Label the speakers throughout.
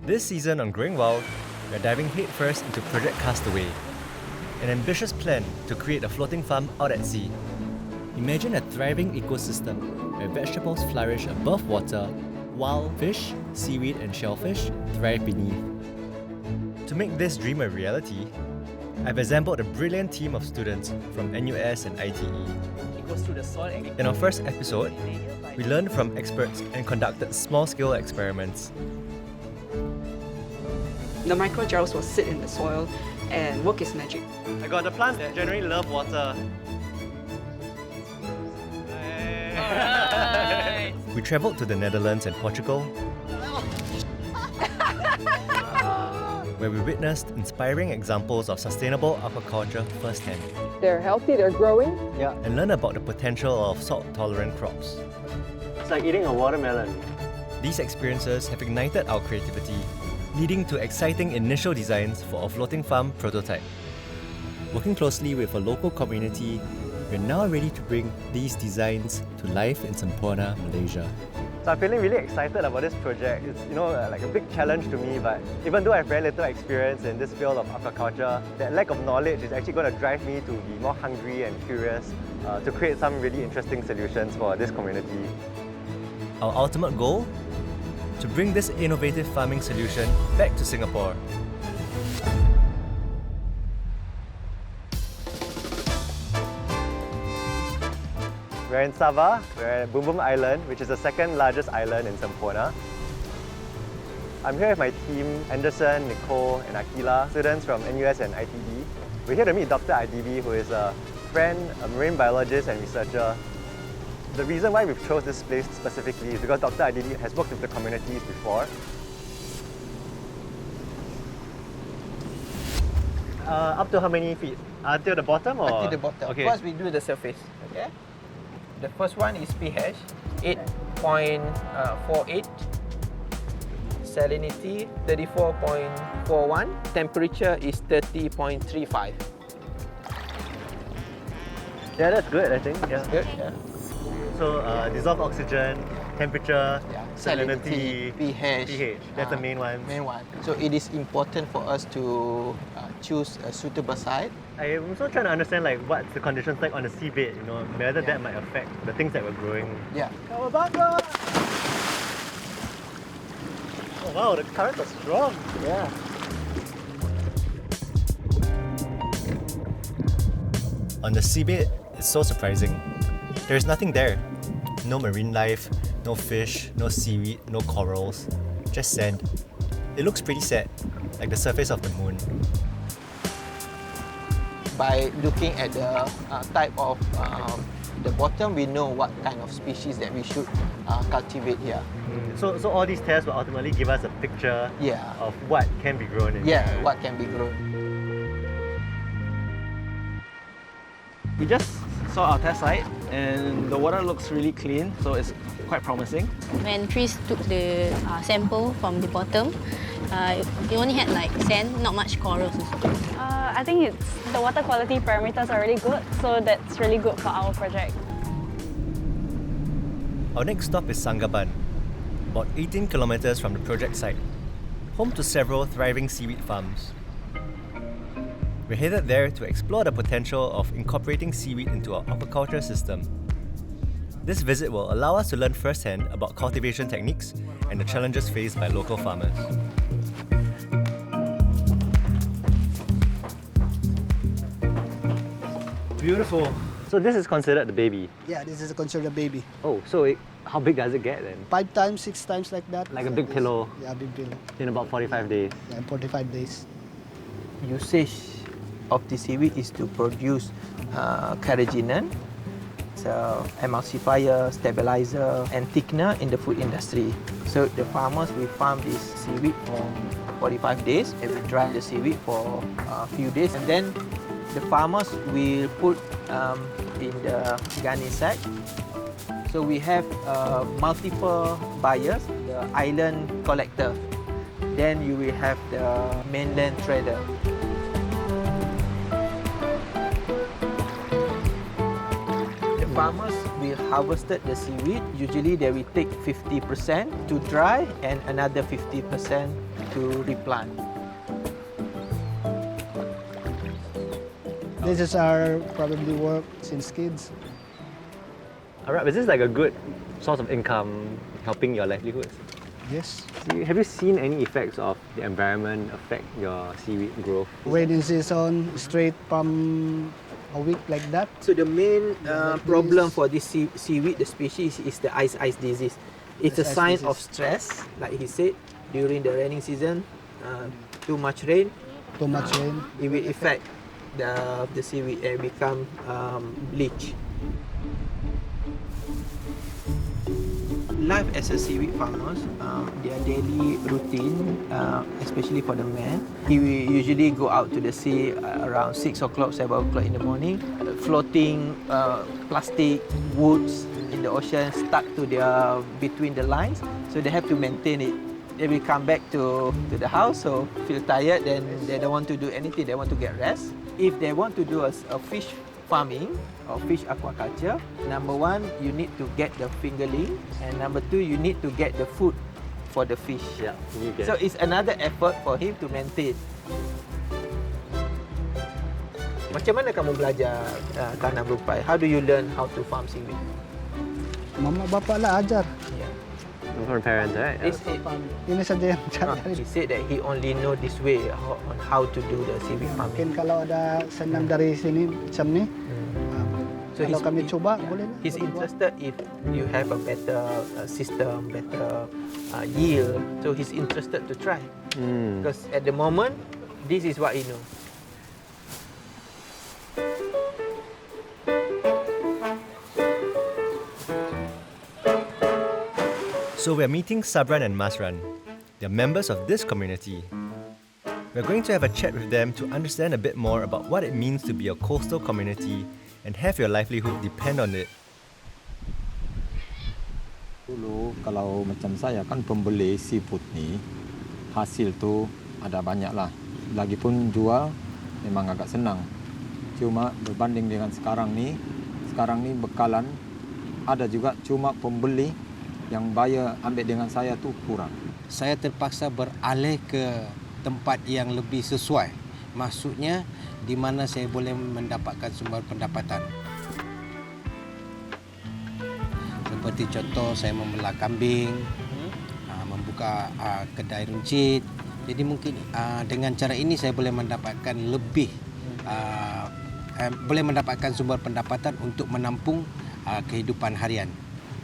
Speaker 1: This season on Growing Wild, we're diving headfirst into Project Castaway, an ambitious plan to create a floating farm out at sea. Imagine a thriving ecosystem where vegetables flourish above water, while fish, seaweed and shellfish thrive beneath. To make this dream a reality, I've assembled a brilliant team of students from NUS and ITE.
Speaker 2: It goes through the soil and
Speaker 1: In our first episode, we learned from experts and conducted small-scale experiments.
Speaker 3: The microgels will sit in the soil and work its magic.
Speaker 1: I got the plants that generally love water. We travelled to the Netherlands and Portugal, where we witnessed inspiring examples of sustainable aquaculture firsthand.
Speaker 3: They're healthy, they're growing.
Speaker 1: And learn about the potential of salt-tolerant crops.
Speaker 4: It's like eating a watermelon.
Speaker 1: These experiences have ignited our creativity, leading to exciting initial designs for a floating farm prototype. Working closely with a local community, we're now ready to bring these designs to life in Semporna, Malaysia.
Speaker 4: So I'm feeling really excited about this project. It's like a big challenge to me, but even though I have very little experience in this field of aquaculture, that lack of knowledge is actually going to drive me to be more hungry and curious to create some really interesting solutions for this community.
Speaker 1: Our ultimate goal? To bring this innovative farming solution back to Singapore.
Speaker 4: We're in Sabah, we're at Boom Boom Island, which is the second largest island in Semporna. I'm here with my team, Anderson, Nicole and Akila, students from NUS and ITE. We're here to meet Dr. IDB, who is a friend, a marine biologist and researcher. The reason why we've chose this place specifically is because Dr. IDB has worked with the communities before. Up to how many feet? Until the bottom or?
Speaker 2: Until the bottom.
Speaker 4: Okay.
Speaker 2: First we do the surface. Okay. The first one is pH 8.48, salinity 34.41, temperature is 30.35.
Speaker 4: Yeah, that's good, I think. Yeah.
Speaker 2: Good. Yeah.
Speaker 4: So dissolved oxygen, temperature, salinity,
Speaker 2: pH.
Speaker 4: That's the main one.
Speaker 2: Main one. So it is important for us to choose a suitable site.
Speaker 4: I'm also trying to understand what's the conditions like on the seabed, whether that might affect the things that we're growing.
Speaker 2: Yeah.
Speaker 4: Oh wow, the currents are strong.
Speaker 2: Yeah.
Speaker 1: On the seabed, it's so surprising. There's nothing there. No marine life, no fish, no seaweed, no corals, just sand. It looks pretty sad, like the surface of the moon.
Speaker 2: By looking at the type of the bottom, we know what kind of species that we should cultivate here.
Speaker 4: So all these tests will ultimately give us a picture of what can be grown in here.
Speaker 2: What can be grown.
Speaker 5: We just saw our test site and the water looks really clean, so it's quite promising.
Speaker 6: When Chris took the sample from the bottom, it only had sand, not much corals.
Speaker 7: I think the water quality parameters are really good, so that's really good for our project.
Speaker 1: Our next stop is Sangaban, about 18 kilometers from the project site, home to several thriving seaweed farms. We're headed there to explore the potential of incorporating seaweed into our aquaculture system. This visit will allow us to learn firsthand about cultivation techniques and the challenges faced by local farmers.
Speaker 4: Beautiful. So this is considered the baby?
Speaker 8: Yeah, this is considered a baby.
Speaker 4: Oh, so how big does it get then?
Speaker 8: 5 times, 6 times like that.
Speaker 4: Like a big pillow?
Speaker 8: Yeah, big pillow.
Speaker 4: In about 45 days?
Speaker 8: Yeah, 45 days.
Speaker 2: Usage of the seaweed is to produce carrageenan, so emulsifier, stabilizer and thickener in the food industry. So the farmers will farm this seaweed for 45 days. They will dry the seaweed for a few days and then the farmers will put in the gunny sack. So we have multiple buyers, the island collector. Then you will have the mainland trader. The farmers will we harvested the seaweed, usually they will take 50% to dry and another 50% to replant.
Speaker 8: This is our probably work since kids.
Speaker 4: Alright, is this like a good source of income helping your livelihoods?
Speaker 8: Yes.
Speaker 4: Have you seen any effects of the environment affect your seaweed growth?
Speaker 8: Rainy season, straight from a week like that.
Speaker 2: So the main
Speaker 8: Like
Speaker 2: problem
Speaker 8: this.
Speaker 2: for this seaweed, the species, is the ice disease. It's a
Speaker 8: Ice
Speaker 2: sign
Speaker 8: disease.
Speaker 2: of stress, like he said, during the raining season, too much rain,
Speaker 8: Too much rain.
Speaker 2: it will affect the seaweed and become bleach. Life as a seaweed farmers, their daily routine, especially for the men, he will usually go out to the sea around 6 o'clock, 7 o'clock in the morning, floating plastic, woods in the ocean stuck to their between the lines, so they have to maintain it. They will come back to the house, so feel tired, then they don't want to do anything, they want to get rest. If they want to do a fish farming or fish aquaculture, number one, you need to get the fingerling, and number two, you need to get the food for the fish.
Speaker 4: Yeah, you get.
Speaker 2: So it's another effort for him to maintain. Macam mana kamu belajar tanam rumpai? How do you learn how to farm seaweed?
Speaker 8: Mama bapak lah ajar.
Speaker 2: Yeah.
Speaker 4: From parents, right?
Speaker 2: This
Speaker 8: Ini saja yang
Speaker 2: he said that he only know this way on how to do the seaweed
Speaker 8: Mungkin
Speaker 2: farming.
Speaker 8: kalau ada senam dari sini macam ni,
Speaker 2: So
Speaker 8: kalau
Speaker 2: he's-
Speaker 8: kami
Speaker 2: he-
Speaker 8: coba boleh lah.
Speaker 2: He's
Speaker 8: boleh buat.
Speaker 2: interested if you have a better system, better yield. So he's interested to try. Because at the moment, this is what he knows.
Speaker 1: So we're meeting Sabran and Masran. They're members of this community. We're going to have a chat with them to understand a bit more about what it means to be a coastal community and have your livelihood depend on it.
Speaker 9: Dulu kalau macam saya kan pembeli seafood ni, hasil tu ada banyak lah. Lagipun jual memang agak senang. Cuma berbanding dengan sekarang ni bekalan ada juga, cuma pembeli yang bayar ambil dengan saya tu kurang.
Speaker 10: Saya terpaksa beralih ke tempat yang lebih sesuai. Maksudnya di mana saya boleh mendapatkan sumber pendapatan. Seperti contoh saya membelah kambing, membuka kedai runcit. Jadi mungkin dengan cara ini saya boleh mendapatkan lebih, boleh mendapatkan sumber pendapatan untuk menampung kehidupan harian.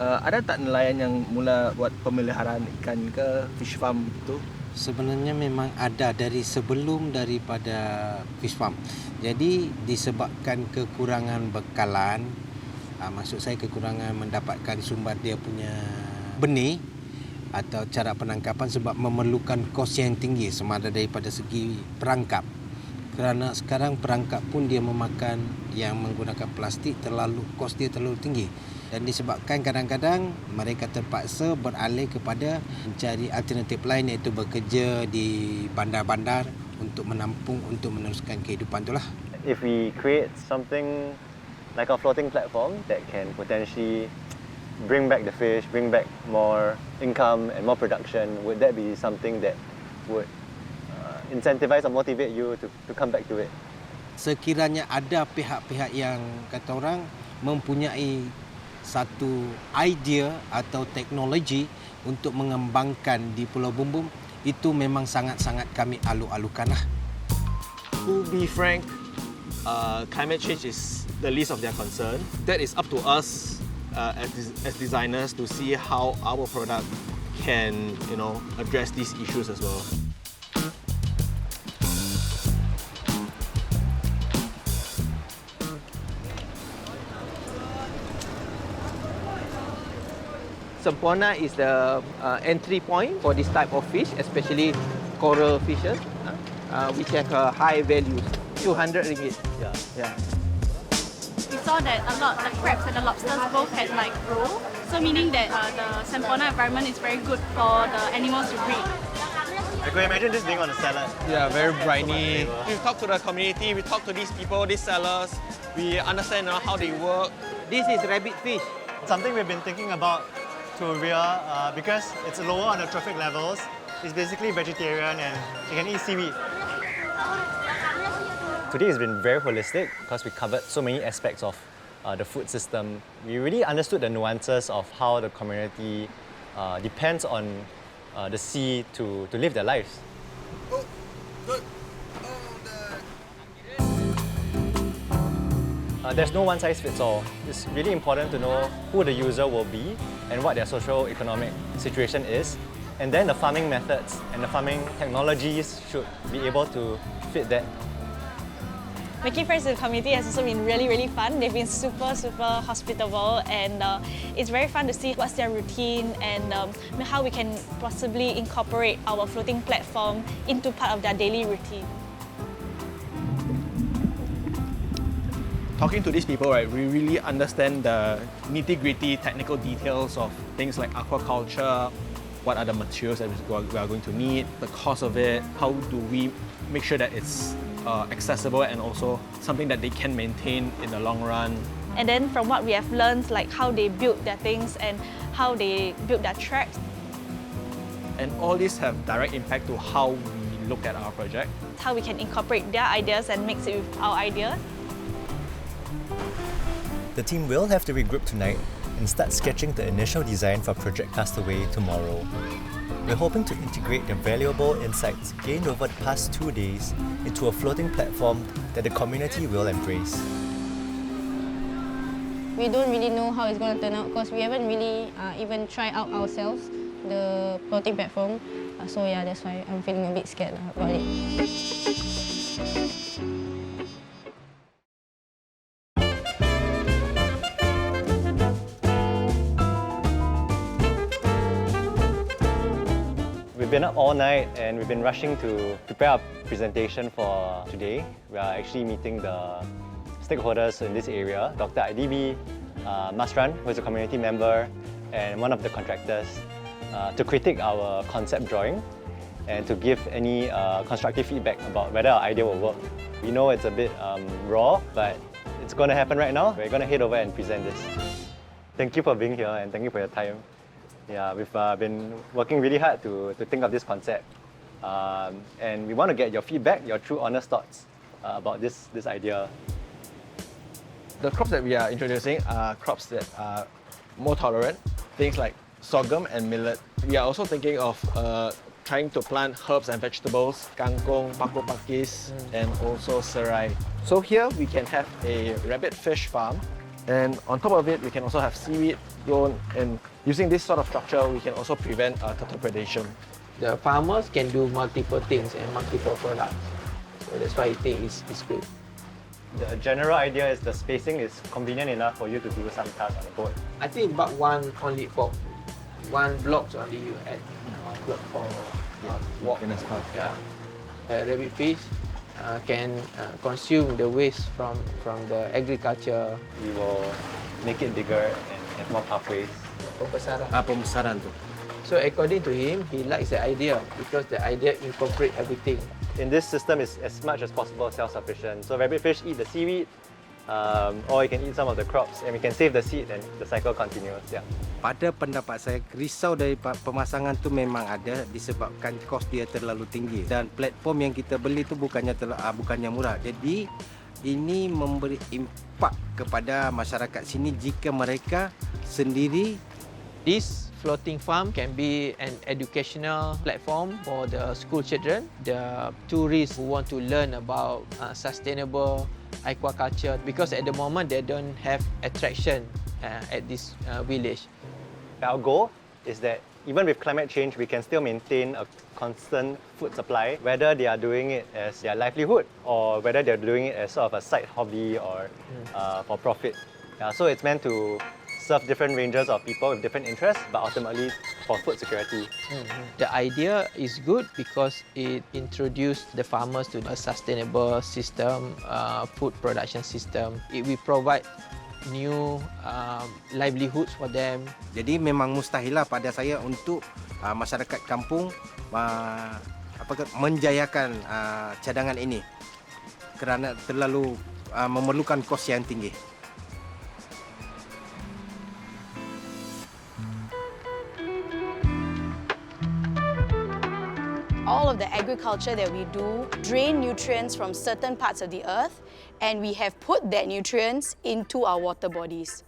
Speaker 5: Ada tak nelayan yang mula buat pemeliharaan ikan ke fish farm tu?
Speaker 10: Sebenarnya memang ada dari sebelum daripada fish farm. Jadi disebabkan kekurangan bekalan, maksud saya kekurangan mendapatkan sumber dia punya benih atau cara penangkapan, sebab memerlukan kos yang tinggi semada daripada segi perangkap. Kerana sekarang perangkap pun dia memakan yang menggunakan plastik, kos dia terlalu tinggi. Dan disebabkan kadang-kadang mereka terpaksa beralih kepada mencari alternatif lain, iaitu bekerja di bandar-bandar untuk menampung, untuk meneruskan kehidupan itulah.
Speaker 4: If we create something like a floating platform that can potentially bring back the fish, bring back more income and more production, would that be something that would incentivize or motivate you to come back to it?
Speaker 10: Sekiranya ada pihak-pihak yang kata orang mempunyai satu idea atau teknologi untuk mengembangkan di Pulau Bumbum, itu memang sangat-sangat kami alu-alukanlah.
Speaker 5: To be frank, climate change is the least of their concern. That is up to us as designers to see how our product can, address these issues as well.
Speaker 2: Semporna is the entry point for this type of fish, especially coral fishes, which have a high value, 200 ringgit. Yeah.
Speaker 7: We saw that a lot, the crabs and the lobsters both had like roe, so meaning that the Semporna environment is very good for the animals to breed.
Speaker 4: I can imagine this being on a salad.
Speaker 5: Yeah, very briny. We talk to the community, we talk to these people, these sellers, we understand how they work.
Speaker 2: This is rabbit fish.
Speaker 4: Something we've been thinking about to rear because it's lower on the trophic levels. It's basically vegetarian and you can eat seaweed. Today has been very holistic because we covered so many aspects of the food system. We really understood the nuances of how the community depends on the sea to live their lives. There's no one size fits all. It's really important to know who the user will be and what their socio-economic situation is. And then the farming methods and the farming technologies should be able to fit that.
Speaker 11: Making friends with the community has also been really fun. They've been super hospitable, and it's very fun to see what's their routine and how we can possibly incorporate our floating platform into part of their daily routine.
Speaker 5: Talking to these people, right, we really understand the nitty-gritty technical details of things like aquaculture, what are the materials that we are going to need, the cost of it, how do we make sure that it's accessible and also something that they can maintain in the long run.
Speaker 11: And then from what we have learned, like how they build their things and how they build their traps.
Speaker 5: And all these have direct impact to how we look at our project.
Speaker 11: How we can incorporate their ideas and mix it with our ideas.
Speaker 1: The team will have to regroup tonight and start sketching the initial design for Project Castaway tomorrow. We're hoping to integrate the valuable insights gained over the past 2 days into a floating platform that the community will embrace.
Speaker 6: We don't really know how it's going to turn out because we haven't really even tried out ourselves the floating platform. So yeah, that's why I'm feeling a bit scared about it.
Speaker 4: We've been up all night and we've been rushing to prepare our presentation for today. We are actually meeting the stakeholders in this area, Dr. IDB, Masran, who is a community member, and one of the contractors, to critique our concept drawing and to give any constructive feedback about whether our idea will work. We know it's a bit raw, but it's going to happen right now. We're going to head over and present this. Thank you for being here and thank you for your time. Yeah, we've been working really hard to think of this concept, and we want to get your feedback, your true honest thoughts about this idea.
Speaker 5: The crops that we are introducing are crops that are more tolerant, things like sorghum and millet. We are also thinking of trying to plant herbs and vegetables, kangkong, pako pakis, and also serai. So here we can have a rabbit fish farm, and on top of it we can also have seaweed grown, and using this sort of structure we can also prevent turtle predation.
Speaker 2: The farmers can do multiple things and multiple products. So that's why I think it's good.
Speaker 4: The general idea is the spacing is convenient enough for you to do some tasks on the boat.
Speaker 2: I think about one block only you add one block for walk. Yeah. Rabbit fish can consume the waste from the agriculture.
Speaker 4: We will make it bigger and have more pathways.
Speaker 10: Pembesaran tu.
Speaker 2: So according to him, he likes the idea because the idea incorporates everything.
Speaker 4: In this system is as much as possible self-sufficient. So rabbit fish eat the seaweed, or you can eat some of the crops, and we can save the seed and the cycle continues. Yeah.
Speaker 10: Pada pendapat saya, risau dari pemasangan tu memang ada disebabkan kos dia terlalu tinggi dan platform yang kita beli tu bukannya murah. Jadi ini memberi impak kepada masyarakat sini jika mereka sendiri.
Speaker 2: This floating farm can be an educational platform for the school children, the tourists who want to learn about sustainable aquaculture, because at the moment they don't have attraction at this village.
Speaker 4: Our goal is that even with climate change, we can still maintain a constant food supply, whether they are doing it as their livelihood or whether they're doing it as sort of a side hobby or for profit. So it's meant to serve different ranges of people with different interests, but ultimately for food security.
Speaker 2: The idea is good because it introduced the farmers to a sustainable system, food production system. It will provide new livelihoods for them.
Speaker 10: Jadi memang mustahillah pada saya untuk masyarakat kampung menjayakan cadangan ini kerana terlalu memerlukan kos yang tinggi.
Speaker 12: of the agriculture that we do, drain nutrients from certain parts of the earth, and we have put that nutrients into our water bodies.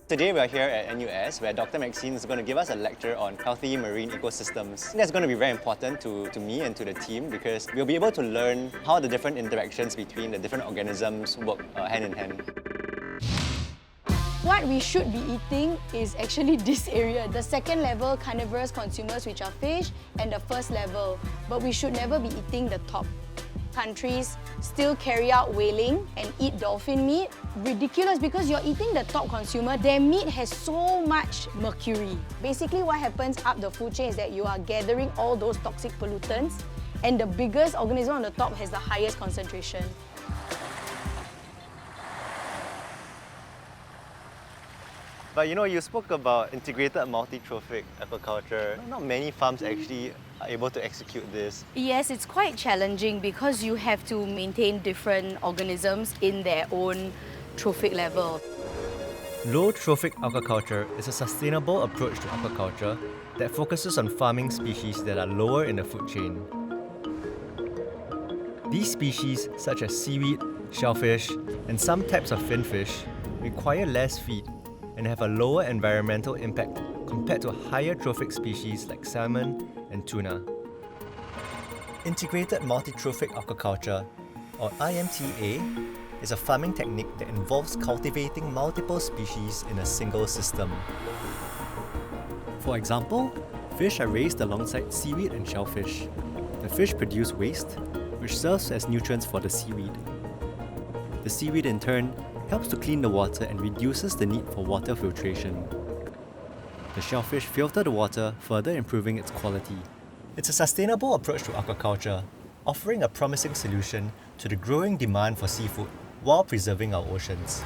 Speaker 4: Today we are here at NUS where Dr. Maxine is going to give us a lecture on healthy marine ecosystems. That's going to be very important to me and to the team because we'll be able to learn how the different interactions between the different organisms work hand in hand.
Speaker 12: What we should be eating is actually this area, the second level carnivorous consumers, which are fish, and the first level. But we should never be eating the top. Countries still carry out whaling and eat dolphin meat. Ridiculous, because you're eating the top consumer. Their meat has so much mercury. Basically what happens up the food chain is that you are gathering all those toxic pollutants, and the biggest organism on the top has the highest concentration.
Speaker 4: But you spoke about integrated multi-trophic aquaculture. Not many farms actually are able to execute this.
Speaker 12: Yes, it's quite challenging because you have to maintain different organisms in their own trophic level.
Speaker 1: Low trophic aquaculture is a sustainable approach to aquaculture that focuses on farming species that are lower in the food chain. These species, such as seaweed, shellfish, and some types of finfish, require less feed and have a lower environmental impact compared to higher trophic species like salmon and tuna. Integrated multi-trophic aquaculture, or IMTA, is a farming technique that involves cultivating multiple species in a single system. For example, fish are raised alongside seaweed and shellfish. The fish produce waste, which serves as nutrients for the seaweed. The seaweed in turn helps to clean the water and reduces the need for water filtration. The shellfish filter the water, further improving its quality. It's a sustainable approach to aquaculture, offering a promising solution to the growing demand for seafood while preserving our oceans.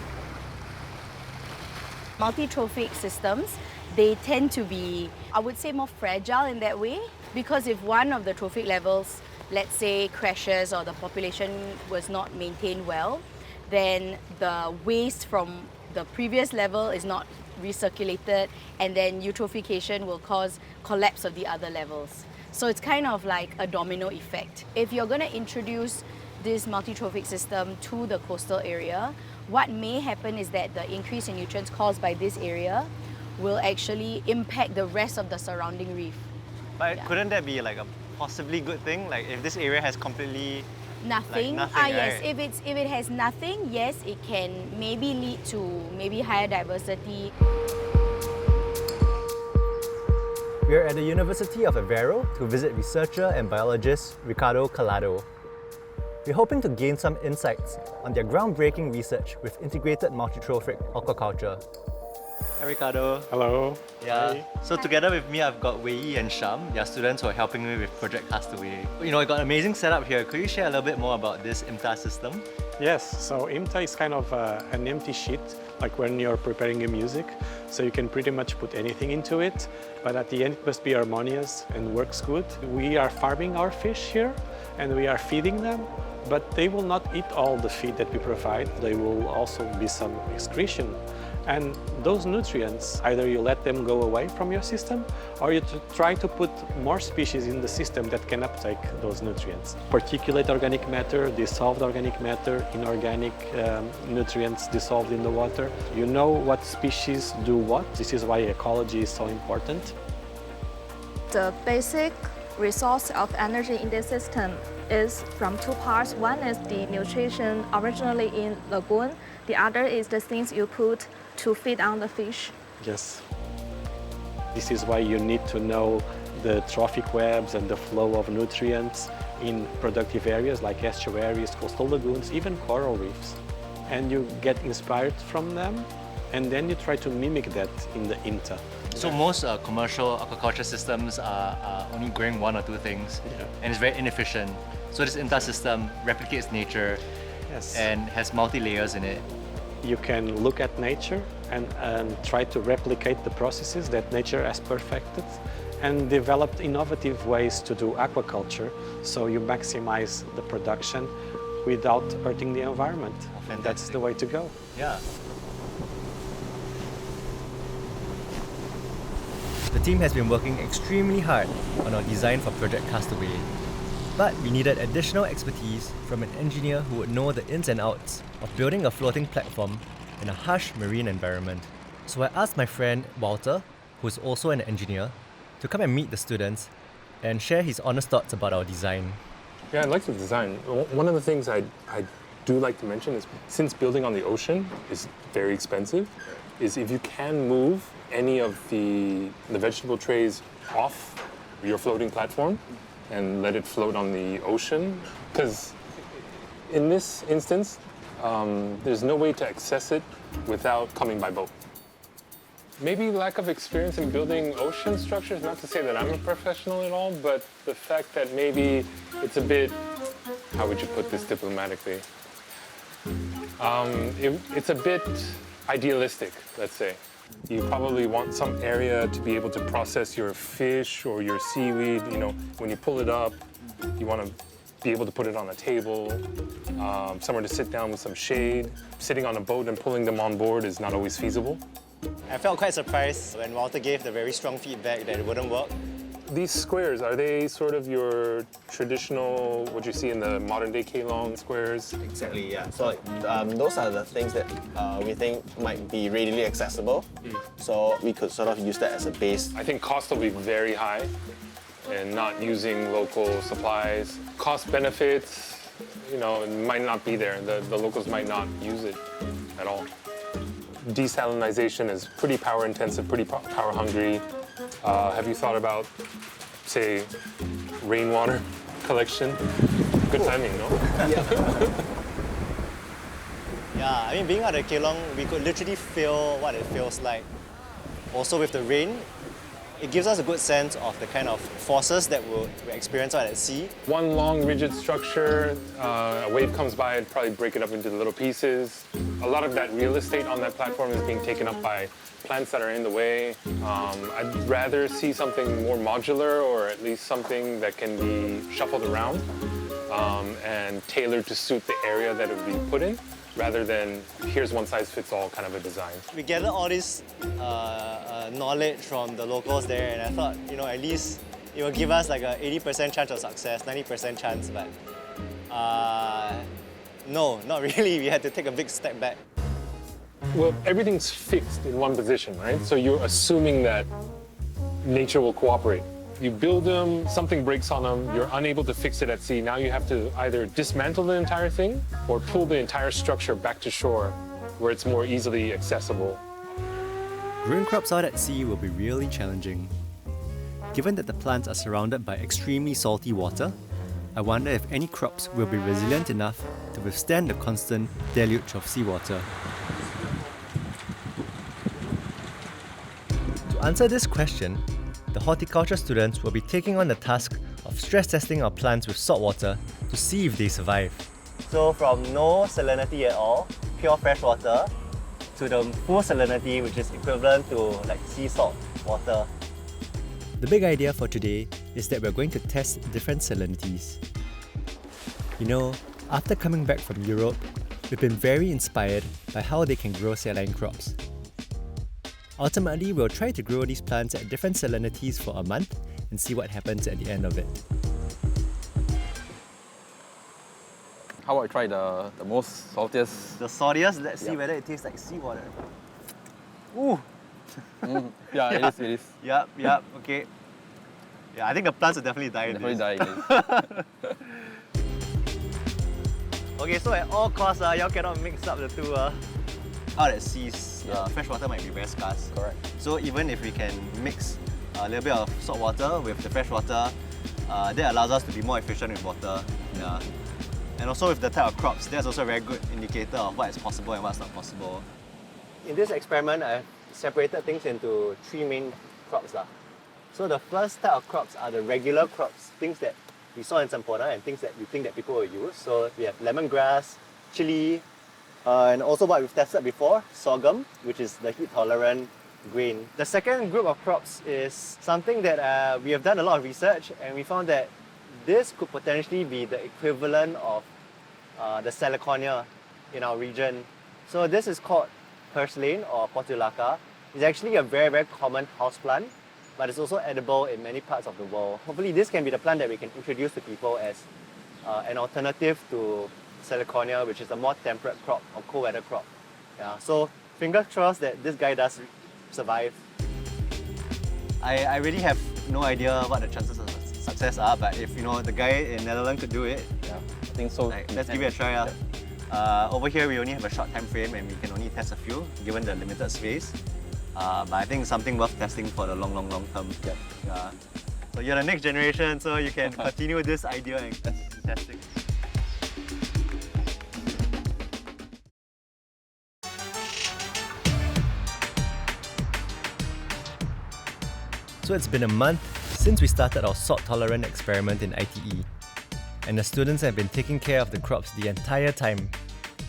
Speaker 12: Multi-trophic systems, they tend to be, I would say, more fragile in that way, because if one of the trophic levels, let's say, crashes or the population was not maintained well, then the waste from the previous level is not recirculated, and then eutrophication will cause collapse of the other levels. So it's kind of like a domino effect. If you're going to introduce this multi-trophic system to the coastal area, what may happen is that the increase in nutrients caused by this area will actually impact the rest of the surrounding reef.
Speaker 4: But couldn't that be like a possibly good thing? Like if this area has completely
Speaker 12: nothing. Yes.
Speaker 4: Right?
Speaker 12: If it has nothing, yes, it can maybe lead to maybe higher diversity.
Speaker 1: We are at the University of Aveiro to visit researcher and biologist Ricardo Calado. We're hoping to gain some insights on their groundbreaking research with integrated multi-trophic aquaculture.
Speaker 4: Hi Ricardo.
Speaker 13: Hello.
Speaker 4: Yeah.
Speaker 13: Hi.
Speaker 4: So together with me, I've got Wei and Sham. They are students who are helping me with Project Castaway. I got an amazing setup here. Could you share a little bit more about this IMTA system?
Speaker 13: Yes, so IMTA is kind of an empty sheet, like when you're preparing your music. So you can pretty much put anything into it, but at the end it must be harmonious and works good. We are farming our fish here and we are feeding them, but they will not eat all the feed that we provide. There will also be some excretion. And those nutrients, either you let them go away from your system or you try to put more species in the system that can uptake those nutrients. Particulate organic matter, dissolved organic matter, inorganic nutrients dissolved in the water. You know what species do what. This is why ecology is so important.
Speaker 14: The basic resource of energy in this system is from two parts. One is the nutrition originally in lagoon. The other is the things you put to feed on the fish.
Speaker 13: Yes. This is why you need to know the trophic webs and the flow of nutrients in productive areas like estuaries, coastal lagoons, even coral reefs. And you get inspired from them, and then you try to mimic that in the IMTA.
Speaker 1: So most commercial aquaculture systems are only growing one or two things, and it's very inefficient. So this IMTA system replicates nature and has multi-layers in it.
Speaker 13: You can look at nature and try to replicate the processes that nature has perfected and develop innovative ways to do aquaculture so you maximize the production without hurting the environment. And that's the way to go.
Speaker 1: Yeah. The team has been working extremely hard on our design for Project Castaway. But we needed additional expertise from an engineer who would know the ins and outs of building a floating platform in a harsh marine environment. So I asked my friend Walter, who is also an engineer, to come and meet the students and share his honest thoughts about our design.
Speaker 15: Yeah, I like the design. One of the things I do like to mention is, since building on the ocean is very expensive, is if you can move any of the vegetable trays off your floating platform and let it float on the ocean. Because in this instance, there's no way to access it without coming by boat. Maybe lack of experience in building ocean structures, not to say that I'm a professional at all, but the fact that maybe it's a bit, how would you put this diplomatically? It's a bit idealistic, let's say. You probably want some area to be able to process your fish or your seaweed. You know, when you pull it up, you want to be able to put it on a table, somewhere to sit down with some shade. Sitting on a boat and pulling them on board is not always feasible.
Speaker 4: I felt quite surprised when Walter gave the very strong feedback that it wouldn't work.
Speaker 15: These squares, are they sort of your traditional, what you see in the modern day Keelong squares?
Speaker 4: Exactly, yeah. So those are the things that we think might be readily accessible. So we could sort of use that as a base.
Speaker 15: I think cost will be very high and not using local supplies. Cost benefits, you know, it might not be there. The locals might not use it at all. Desalinization is pretty power intensive, pretty power hungry. Have you thought about, say, rainwater collection? Good timing, no?
Speaker 4: Yeah, I mean, being at the Keelong, we could literally feel what it feels like. Also with the rain, it gives us a good sense of the kind of forces that we experience out at sea.
Speaker 15: One long, rigid structure, a wave comes by, it'd probably break it up into little pieces. A lot of that real estate on that platform is being taken up by plants that are in the way. I'd rather see something more modular, or at least something that can be shuffled around and tailored to suit the area that it would be put in, rather than here's one size fits all kind of a design.
Speaker 4: We gathered all this knowledge from the locals there, and I thought, you know, at least it will give us like a 80% chance of success, 90% chance, but no, not really. We had to take a big step back.
Speaker 15: Well, everything's fixed in one position, right? So you're assuming that nature will cooperate. You build them, something breaks on them, you're unable to fix it at sea. Now you have to either dismantle the entire thing or pull the entire structure back to shore where it's more easily accessible.
Speaker 1: Growing crops out at sea will be really challenging. Given that the plants are surrounded by extremely salty water, I wonder if any crops will be resilient enough to withstand the constant deluge of seawater. To answer this question, the horticulture students will be taking on the task of stress testing our plants with salt water to see if they survive.
Speaker 4: So from no salinity at all, pure fresh water, to the full salinity, which is equivalent to like sea salt water.
Speaker 1: The big idea for today is that we're going to test different salinities. You know, after coming back from Europe, we've been very inspired by how they can grow saline crops. Ultimately, we'll try to grow these plants at different salinities for a month and see what happens at the end of it.
Speaker 16: How about I try the most saltiest?
Speaker 4: The saltiest? Let's see whether it tastes like seawater. Ooh!
Speaker 16: Yeah, it is.
Speaker 4: Yep, okay. Yeah, I think the plants will definitely die in this. Okay, so at all costs, y'all cannot mix up the two. Out at seas, fresh water might be very scarce.
Speaker 16: Correct.
Speaker 4: So even if we can mix a little bit of salt water with the fresh water, that allows us to be more efficient with water. Yeah. And also with the type of crops, that's also a very good indicator of what is possible and what's not possible. In this experiment, I've separated things into three main crops. So the first type of crops are the regular crops, things that we saw in Semporna and things that we think that people will use. So we have lemongrass, chili, and also what we've tested before, sorghum, which is the heat-tolerant grain. The second group of crops is something that we have done a lot of research, and we found that this could potentially be the equivalent of the saliconia in our region. So this is called purslane or portulaca. It's actually a very, very common houseplant, but it's also edible in many parts of the world. Hopefully this can be the plant that we can introduce to people as an alternative to Salicornia, which is a more temperate crop or cold weather crop. Yeah, so fingers crossed that this guy does survive. I really have no idea what the chances of success are, but if the guy in Netherlands could do it,
Speaker 16: yeah, I think so.
Speaker 4: Let's give it a try. Over here we only have a short time frame and we can only test a few given the limited space. But I think it's something worth testing for the long term. Yeah. So you're the next generation, so you can continue this idea and testing.
Speaker 1: So it's been a month since we started our salt-tolerant experiment in ITE. And the students have been taking care of the crops the entire time.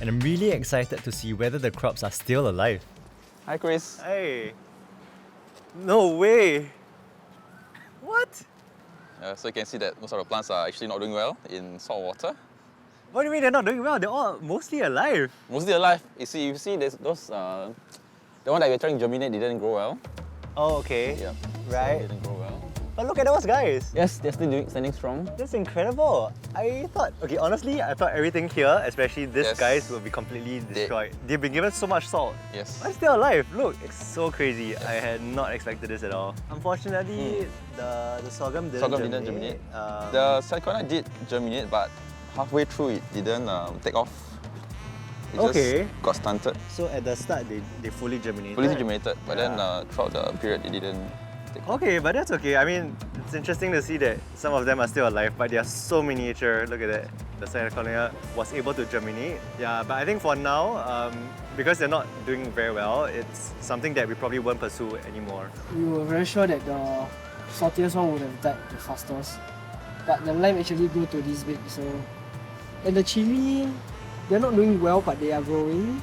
Speaker 1: And I'm really excited to see whether the crops are still alive.
Speaker 16: Hi, Chris.
Speaker 4: Hey. No way. What?
Speaker 16: So you can see that most of the plants are actually not doing well in salt water.
Speaker 4: What do you mean they're not doing well? They're all mostly alive.
Speaker 16: Mostly alive. You see there's those, the one that we're trying to germinate didn't grow well.
Speaker 4: Oh, okay.
Speaker 16: Yeah.
Speaker 4: Right.
Speaker 16: So didn't grow well.
Speaker 4: But look at those guys.
Speaker 16: Yes, they're still standing strong.
Speaker 4: That's incredible. Honestly, I thought everything here, especially these guys, will be completely destroyed. They've been given so much salt.
Speaker 16: Yes.
Speaker 4: But still alive. Look, it's so crazy. Yes. I had not expected this at all. Unfortunately, the sorghum didn't germinate.
Speaker 16: The Salicornia did germinate, but halfway through it didn't take off. It just got stunted.
Speaker 4: So at the start, they fully germinated?
Speaker 16: Fully germinated, but then throughout the period, it didn't.
Speaker 4: Okay, but that's okay. I mean, it's interesting to see that some of them are still alive, but they are so miniature. Look at that. The Salicornia was able to germinate. Yeah, but I think for now, because they're not doing very well, it's something that we probably won't pursue anymore.
Speaker 17: We were very sure that the saltiest one would have died the fastest. But the lime actually grew to this big, so... And the chili, they're not doing well, but they are growing.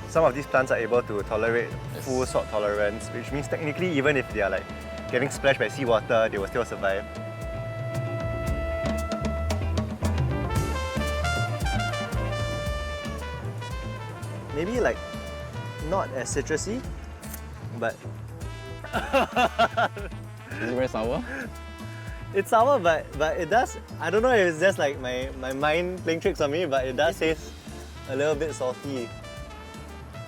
Speaker 4: Some of these plants are able to tolerate full salt tolerance, which means technically even if they are like getting splashed by seawater, they will still survive. Maybe like not as citrusy, but
Speaker 16: is it very sour?
Speaker 4: It's sour, but it does. I don't know if it's just like my mind playing tricks on me, but it does taste a little bit salty.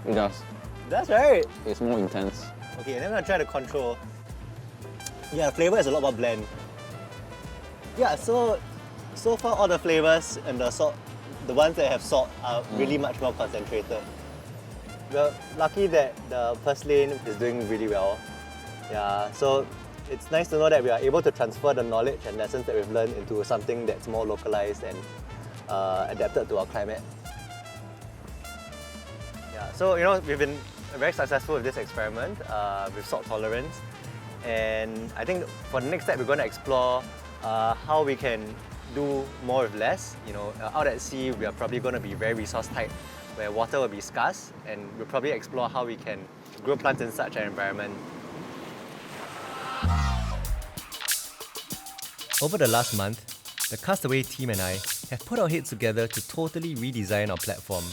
Speaker 16: It does.
Speaker 4: That's right.
Speaker 16: It's more intense.
Speaker 4: Okay, and then I'm gonna try to control. Yeah, the flavor is a lot more bland. Yeah, so far all the flavors and the salt, the ones that have salt are really much more concentrated. We're lucky that the purslane is doing really well. Yeah, so it's nice to know that we are able to transfer the knowledge and lessons that we've learned into something that's more localized and adapted to our climate. Yeah, so we've been very successful with this experiment with salt tolerance, and I think for the next step we're going to explore how we can do more with less. Out at sea we are probably going to be very resource tight, where water will be scarce, and we'll probably explore how we can grow plants in such an environment.
Speaker 1: Over the last month, the Castaway team and I have put our heads together to totally redesign our platform.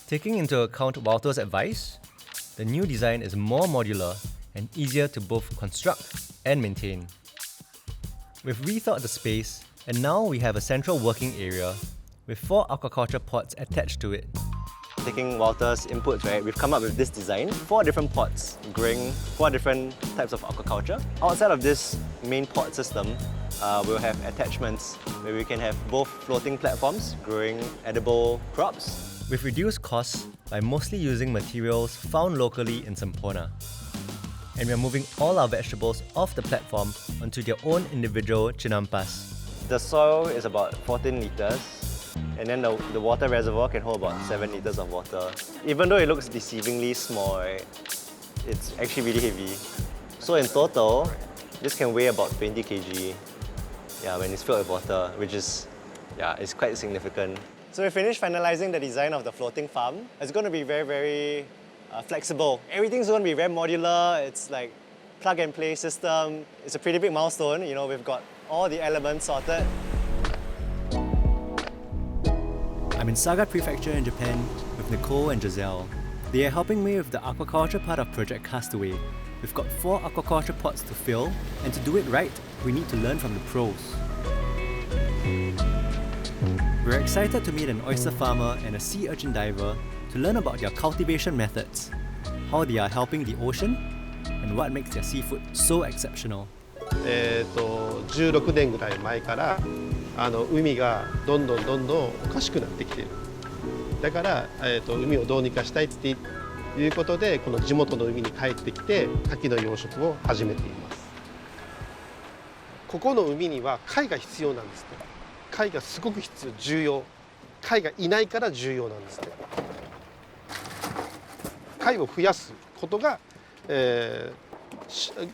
Speaker 1: Taking into account Walter's advice, the new design is more modular and easier to both construct and maintain. We've rethought the space, and now we have a central working area with 4 aquaculture pots attached to it.
Speaker 4: Taking Walter's inputs, right, we've come up with this design, 4 different pots growing 4 different types of aquaculture. Outside of this main pot system, we'll have attachments where we can have both floating platforms growing edible crops.
Speaker 1: We've reduced costs by mostly using materials found locally in Semporna. And we're moving all our vegetables off the platform onto their own individual chinampas.
Speaker 4: The soil is about 14 litres, and then the water reservoir can hold about 7 litres of water. Even though it looks deceivingly small, right, it's actually really heavy. So in total, this can weigh about 20 kg when it's filled with water, which is it's quite significant. So we finished finalizing the design of the floating farm. It's going to be very, very flexible. Everything's going to be very modular. It's like plug and play system. It's a pretty big milestone. We've got all the elements sorted.
Speaker 1: I'm in Saga Prefecture in Japan with Nicole and Giselle. They are helping me with the aquaculture part of Project Castaway, We've got 4 aquaculture pots to fill, and to do it right, we need to learn from the pros. We're excited to meet an oyster farmer and a sea urchin diver to learn about their cultivation methods, how they are helping the ocean, and what makes their seafood so exceptional.
Speaker 18: 16年ぐらい前から海がどんどんおかしくなってきている。だから、海をどうにかしたいっていうことでこの地元の海に帰ってきて牡蠣の養殖を始めています。ここの海には貝が必要なんですね。貝がすごく重要。貝がいないから重要なんですね。貝を増やすことが、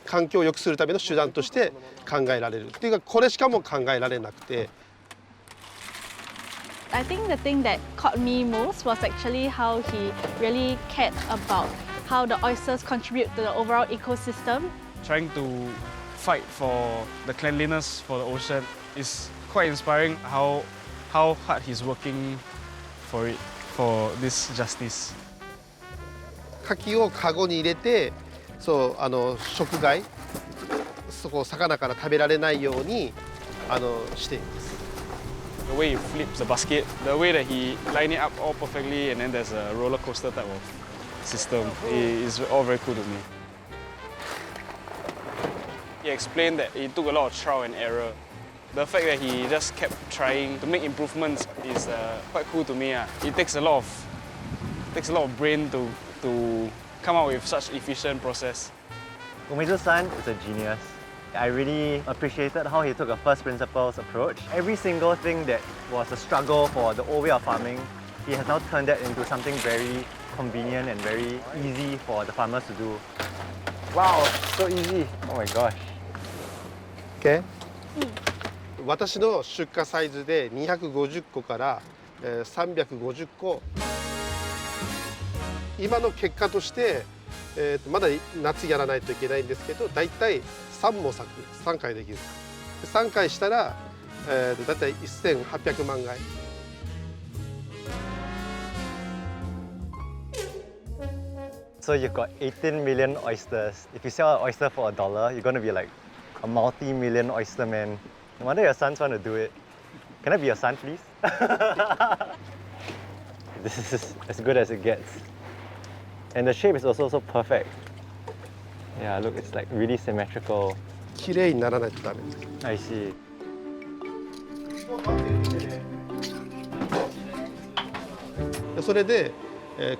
Speaker 18: 環境を良くするための手段として考えられるっていうか、これしかも考えられなくて。
Speaker 11: I think the thing that caught me most was actually how he really cared about how the oysters contribute to the overall ecosystem.
Speaker 19: Trying to fight for the cleanliness for the ocean is quite inspiring. How hard he's working for it, for this justice.
Speaker 18: 牡蠣をカゴに入れて、食害、魚から食べられないようにしています。
Speaker 19: The way he flips the basket, the way that he line it up all perfectly, and then there's a roller coaster type of system. It's all very cool to me. He explained that it took a lot of trial and error. The fact that he just kept trying to make improvements is quite cool to me. It takes a lot of brain to come up with such efficient process.
Speaker 4: Umezu-san is a genius. I really appreciated how he took a first principles approach. Every single thing that was a struggle for the old way of farming, he has now turned that into something very convenient and very easy for the farmers to do. Wow, so easy. Oh my gosh.
Speaker 18: Okay. 私の出荷サイズで250個から350個。今の結果として、まだ夏やらないといけないんですけど、だいたい3も咲く、3回できる。3回したら、だいたい1800万貝。
Speaker 4: So you've got 18 million oysters. If you sell an oyster for $1, you're going to be like a multi-million oyster man. No wonder your sons want to do it. Can I be your son, please? This is as good as it gets. And the shape is also so perfect. Yeah, look, it's like really symmetrical.
Speaker 18: 綺麗にならないとダメ。
Speaker 4: I see.
Speaker 18: それで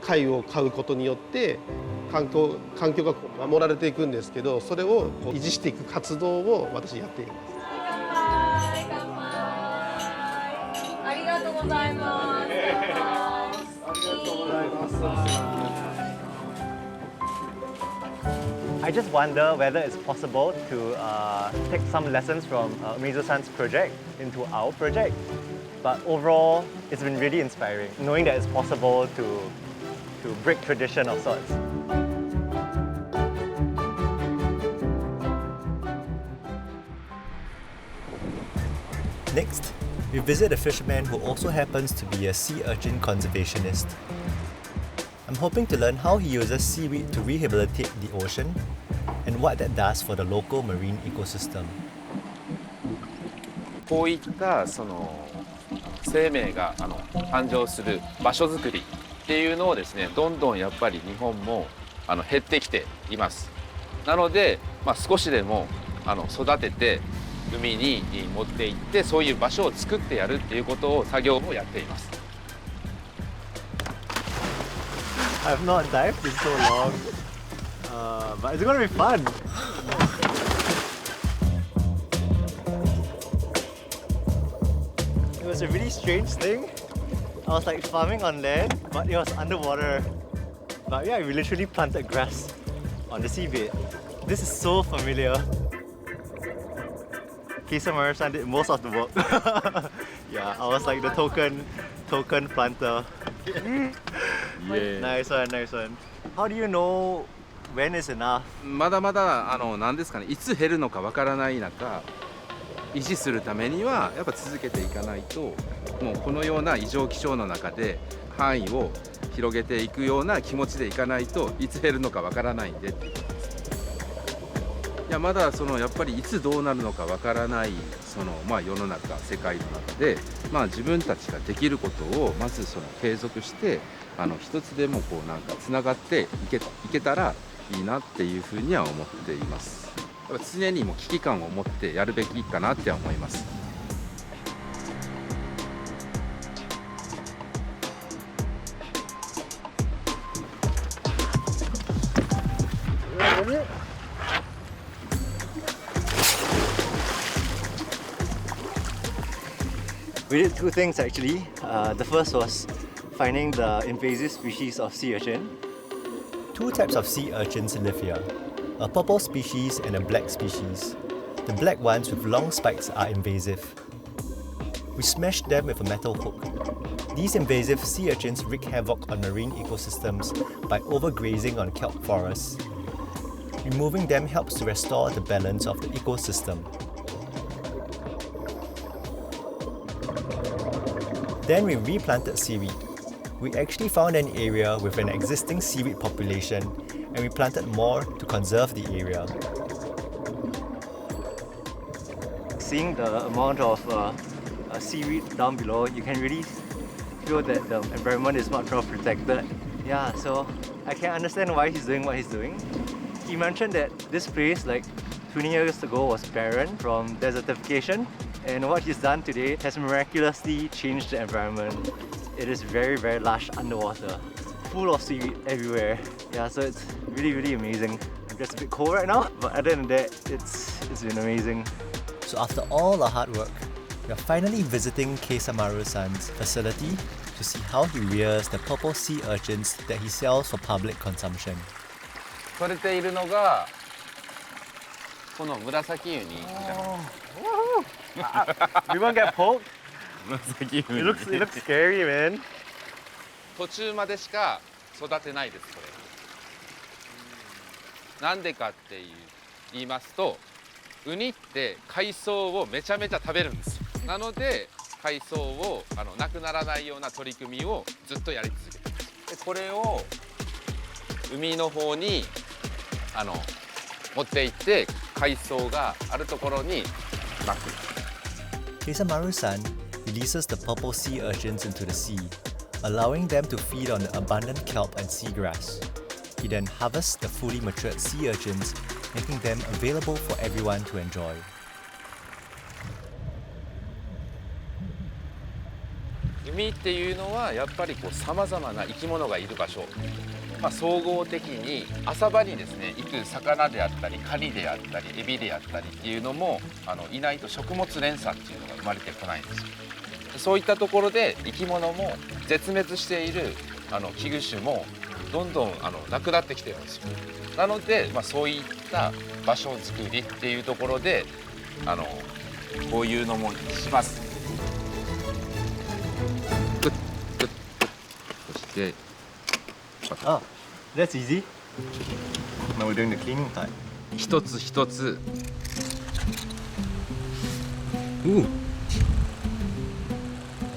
Speaker 18: 貝を飼うことによって環境が守られていくんですけど、それを維持していく活動を私やっています。
Speaker 20: ありがとうございます。
Speaker 4: I just wonder whether it's possible to take some lessons from Umezu-san's project into our project. But overall, it's been really inspiring, knowing that it's possible to break tradition of sorts.
Speaker 1: Next, we visit a fisherman who also happens to be a sea urchin conservationist. I'm hoping to learn how he uses seaweed to rehabilitate the ocean and what that does for the local marine ecosystem.
Speaker 21: こういった生命が誕生する場所づくりっていうのをですね、どんどんやっぱり日本も減ってきています。なので、少しでも育てて海に持って行ってそういう場所を作ってやるっていうことを作業をやっています。
Speaker 4: I've not dived in so long, but it's gonna be fun. It was a really strange thing. I was like farming on land, but it was underwater. But yeah, we literally planted grass on the seabed. This is so familiar. Kisa-san did most of the work. Yeah, I was like the token planter.
Speaker 21: Yeah.
Speaker 4: Nice one, nice one. How do you know when is enough?
Speaker 21: まだまだ何ですかね、いつ減るのかわからない中、維持するためにはやっぱ続けていかないと、もうこのような異常気象の中で範囲を広げていくような気持ちでいかないといつ減るのかわからないんでっていうことです。いやまだやっぱりいつどうなるのかわからない世の中世界の中で、自分たちができることをまず継続して一つでもなんかつながっていけたらいいなっていうふうには思っています。常にも危機感を持ってやるべきかなって思います。
Speaker 1: We did two things actually. The first was finding the invasive species of sea urchin. Two types of sea urchins live here, a purple species and a black species. The black ones with long spikes are invasive. We smashed them with a metal hook. These invasive sea urchins wreak havoc on marine ecosystems by overgrazing on kelp forests. Removing them helps to restore the balance of the ecosystem. Then we replanted seaweed. We actually found an area with an existing seaweed population and we planted more to conserve the area. Seeing the amount of seaweed down below, you can really feel that the environment is much more protected. Yeah, so I can understand why he's doing what he's doing. He mentioned that this place, like 20 years ago, was barren from desertification. And what he's done today has miraculously changed the environment. It is very, very lush underwater, full of seaweed everywhere. Yeah, so it's really, really amazing. I'm just a bit cold right now, but other than that, it's been amazing. So after all our hard work, we are finally visiting Kesamaru-san's facility to see how he rears the purple sea urchins that he sells for public consumption.
Speaker 21: 取れているのがこの紫ウニ。
Speaker 4: We won't get poked.
Speaker 21: 紫ウニ。
Speaker 4: It looks scary, man.
Speaker 21: 途中までしか育てないですこれ。なんでかって言いますと、ウニって海藻をめちゃめちゃ食べるんですよ。なので海藻をなくならないような取り組みをずっとやり続けてます。でこれを海の方に持って行って海藻があるところにまく。
Speaker 1: Kesamaru-san releases the purple sea urchins into the sea, allowing them to feed on the abundant kelp and seagrass. He then harvests the fully matured sea urchins, making them available for everyone to enjoy.
Speaker 21: 海っていうのはやっぱりさまざまな生き物がいる場所。総合的に浅場にですね行く魚であったりカニであったりエビであったりっていうのもいないと食物連鎖っていうのが生まれてこないんですよ。そういったところで生き物も絶滅している危惧種もどんどんなくなってきてるんですよ。なので、そういった場所づくりっていうところでこういうのもします。グッグッグッそして。
Speaker 1: Ah, that's easy. Now we're doing the cleaning part.
Speaker 21: 一つ一つ。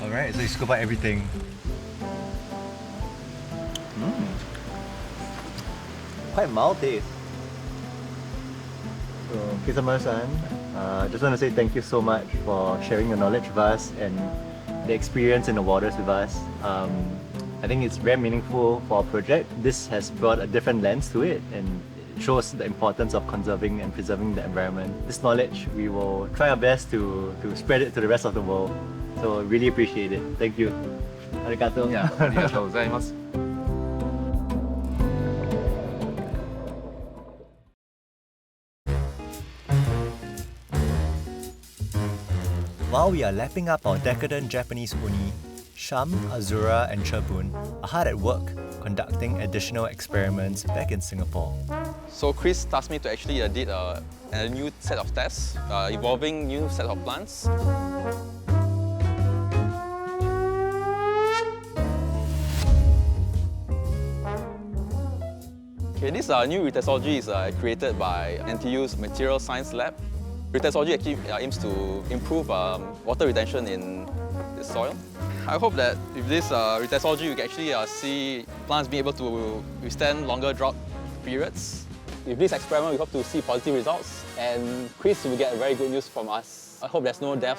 Speaker 1: Alright, so you scoop out everything. Quite mild taste. So, Kesamaru-san, just want to say thank you so much for sharing your knowledge with us and the experience in the waters with us. I think it's very meaningful for our project. This has brought a different lens to it and it shows the importance of conserving and preserving the environment. This knowledge, we will try our best to spread it to the rest of the world. So really appreciate it. Thank you. Arigato.
Speaker 21: Yeah, ありがとうございます。
Speaker 1: While we are lapping up our decadent Japanese uni, Sham, Azura and Chebun are hard at work conducting additional experiments back in Singapore.
Speaker 16: So Chris tasked me to actually did a new set of tests, evolving new set of plants. Okay, this new retexology is created by NTU's Material Science Lab. Retexology actually aims to improve water retention in the soil. I hope that with this retexology, you can actually see plants being able to withstand longer drought periods. With this experiment, we hope to see positive results, and Chris will get very good news from us. I hope there's no death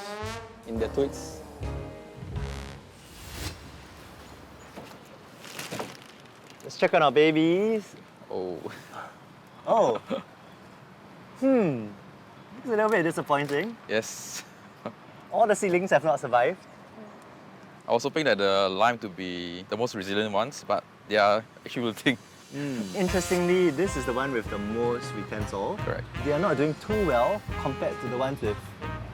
Speaker 16: in the twigs.
Speaker 4: Let's check on our babies.
Speaker 16: Oh.
Speaker 4: Oh. It's a little bit disappointing.
Speaker 16: Yes.
Speaker 4: All the seedlings have not survived.
Speaker 16: I was hoping that the lime to be the most resilient ones, but they are actually wilting.
Speaker 4: Interestingly, this is the one with the most retention.
Speaker 16: Correct.
Speaker 4: They are not doing too well compared to the ones with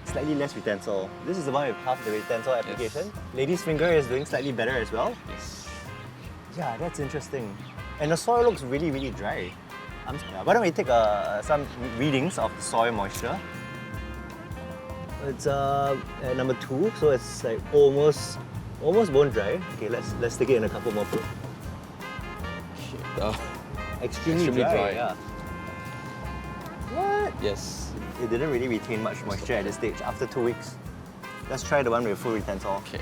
Speaker 4: slightly less retention. This is the one with half the retention application. Lady's finger is doing slightly better as well.
Speaker 16: Yes.
Speaker 4: Yeah, that's interesting. And the soil looks really, really dry. Why don't we take some readings of the soil moisture? It's at number 2, so it's like almost bone dry. Okay, let's take it in a couple more put. Extremely dry. Yeah. What?
Speaker 16: Yes.
Speaker 4: It didn't really retain much moisture at this stage after 2 weeks. Let's try the one with full retention.
Speaker 16: Okay.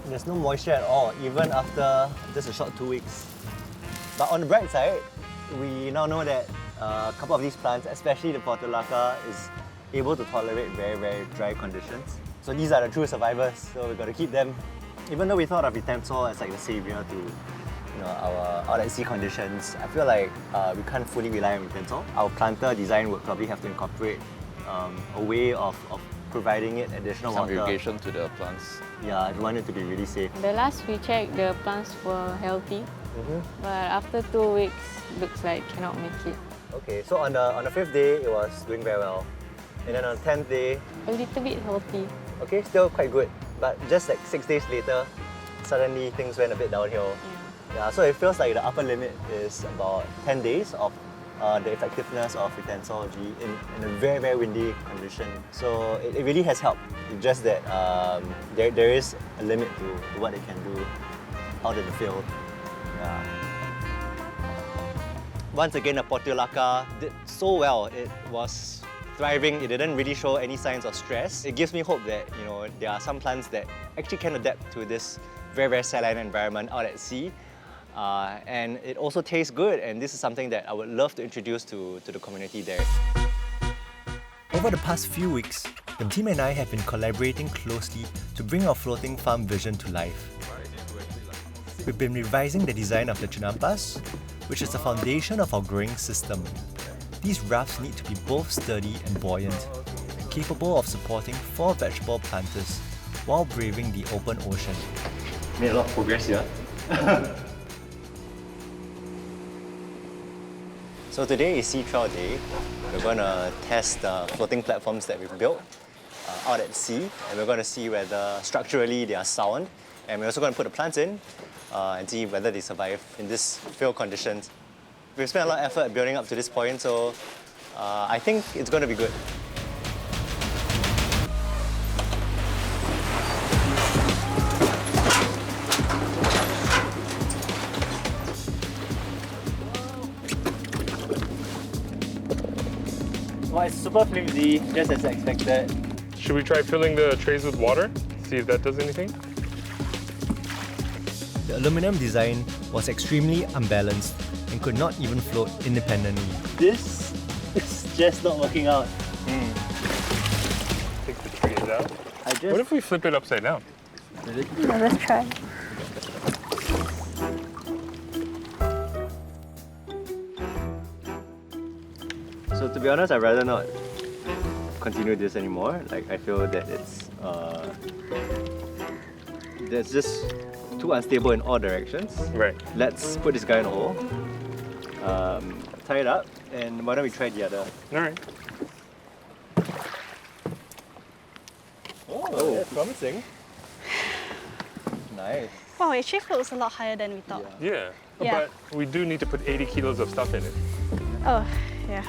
Speaker 4: There's no moisture at all, even after just a short 2 weeks. But on the bright side, we now know that a couple of these plants, especially the portulaca, is able to tolerate very, very dry conditions. So these are the true survivors, so we've got to keep them. Even though we thought of retention as like the savior to our out at sea conditions, I feel like we can't fully rely on retention. Our planter design would probably have to incorporate a way of providing it additional
Speaker 16: Some
Speaker 4: water.
Speaker 16: irrigation to the plants.
Speaker 4: Yeah, I want it to be really safe.
Speaker 3: The last we checked, the plants were healthy, but after 2 weeks, looks like cannot make it.
Speaker 4: Okay, so on the 5th day, it was doing very well. And then on the 10th day,
Speaker 3: A little bit healthy.
Speaker 4: okay, still quite good. But just like 6 days later, suddenly things went a bit downhill. Yeah, so it feels like the upper limit is about 10 days of the effectiveness of retention in a very, very windy condition. So it really has helped. It's just that there is a limit to what it can do out in the field. Yeah. Once again, the portulaca did so well. It was thriving. It didn't really show any signs of stress. It gives me hope that there are some plants that actually can adapt to this very, very saline environment out at sea. And it also tastes good, and this is something that I would love to introduce to the community there.
Speaker 1: Over the past few weeks, the team and I have been collaborating closely to bring our floating farm vision to life. We've been revising the design of the chinampas, which is the foundation of our growing system. These rafts need to be both sturdy and buoyant, capable of supporting 4 vegetable planters while braving the open ocean.
Speaker 4: Made a lot of progress here. So today is Sea Trial Day. We're going to test the floating platforms that we've built out at sea, and we're going to see whether structurally they are sound. And we're also going to put the plants in and see whether they survive in these field conditions. We've spent a lot of effort building up to this point, so I think it's going to be good. Well, it's super flimsy, just as expected.
Speaker 15: Should we try filling the trays with water? See if that does anything?
Speaker 1: The aluminum design was extremely unbalanced and could not even float independently.
Speaker 4: This is just not working out.
Speaker 15: Take the trays out. What if we flip it upside down?
Speaker 4: Really?
Speaker 3: Yeah, let's try.
Speaker 4: So to be honest, I'd rather not continue this anymore. Like, I feel that it's just too unstable in all directions.
Speaker 15: Right.
Speaker 4: Let's put this guy in a hole, tie it up, and why don't we try the other?
Speaker 15: All right.
Speaker 4: Oh, that's promising. Nice.
Speaker 7: Wow, it actually floats a lot higher than we thought.
Speaker 15: Yeah.
Speaker 7: Yeah.
Speaker 15: But we do need to put 80 kilos of stuff in it.
Speaker 7: Oh, yeah.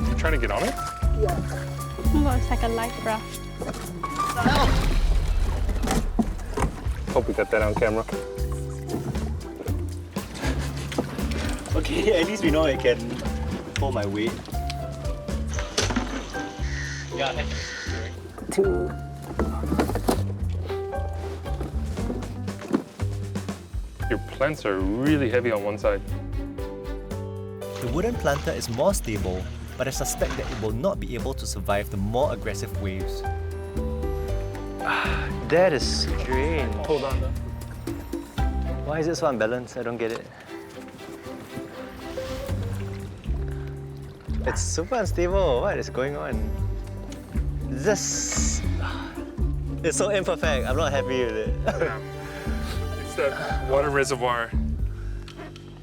Speaker 15: You trying to get on it?
Speaker 7: Yeah. Oh, it's like a life raft.
Speaker 15: Hope we got that on camera.
Speaker 4: Okay, at least we know it can hold my weight. Yeah.
Speaker 3: 2.
Speaker 15: Your plants are really heavy on one side.
Speaker 1: The wooden planter is more stable, but I suspect that it will not be able to survive the more aggressive waves.
Speaker 4: That is strange.
Speaker 15: Hold on.
Speaker 4: Why is it so unbalanced? I don't get it. It's super unstable. What is going on? It's so imperfect. I'm not happy with it.
Speaker 15: Yeah. It's that water reservoir.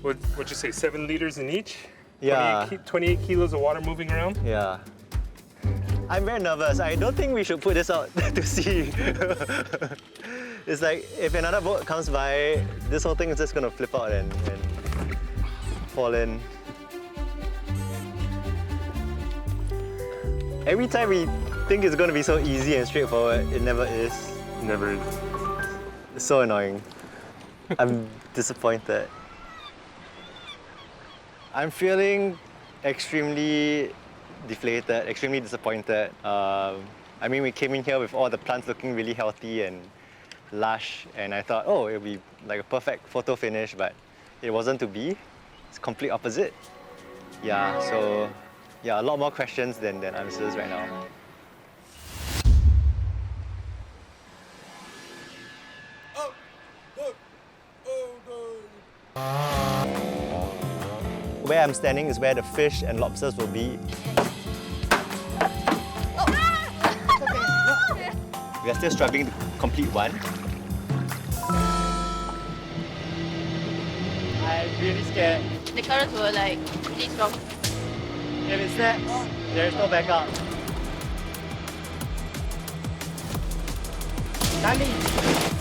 Speaker 15: What'd you say, 7 liters in each?
Speaker 4: Yeah.
Speaker 15: 28 kilos of water moving around?
Speaker 4: Yeah. I'm very nervous. I don't think we should put this out to sea. It's like, if another boat comes by, this whole thing is just gonna flip out and fall in. Every time we think it's gonna be so easy and straightforward, it never is.
Speaker 15: Never is.
Speaker 4: It's so annoying. I'm disappointed. I'm feeling extremely deflated, extremely disappointed. I mean, we came in here with all the plants looking really healthy and lush, and I thought, oh, it'll be like a perfect photo finish, but it wasn't to be. It's complete opposite. Yeah, so yeah, a lot more questions than answers right now. Where I'm standing is where the fish and lobsters will be. We are still struggling to complete one. I'm really scared.
Speaker 3: The currents were like really strong.
Speaker 4: If it snaps, there is no backup.
Speaker 17: Dali.